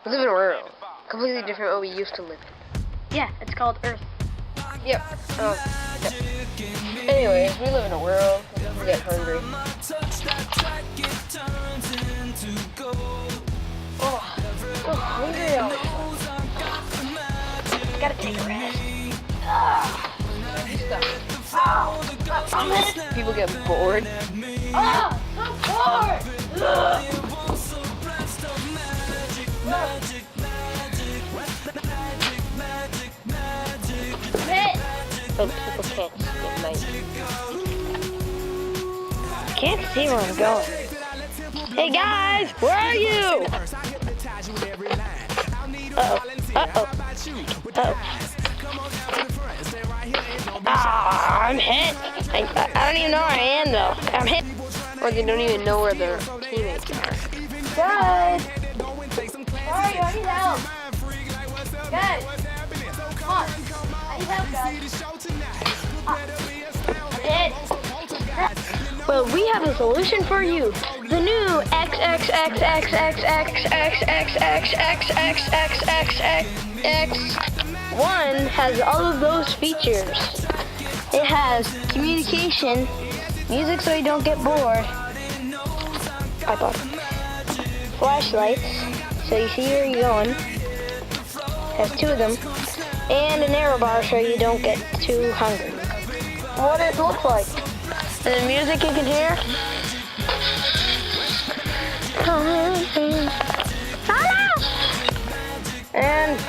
We live in a world completely different what we used to live in. Yeah, it's called Earth. Yep. Yep. Anyways, we live in a world. We get hungry. Oh, so hungry all of a sudden. Gotta take a rest. People get bored. Oh, so bored! So people can't see at night. Can't see where I'm going. Hey guys, where are you? Uh-oh. Uh-oh. Uh-oh. Ah, I'm hit. I don't even know where I am though. I'm hit. Or they don't even know where their teammates are. Guys! Sorry, I need help. Guys! Come on. I need help, guys. Well, we have a solution for you. The new XXXXXXXXXXXXX1 has all of those features. It has communication, music so you don't get bored, iPod, flashlights so you see where you're going, has 2 of them, and an arrow bar so you don't get too hungry. What does it look like? The music you can hear. And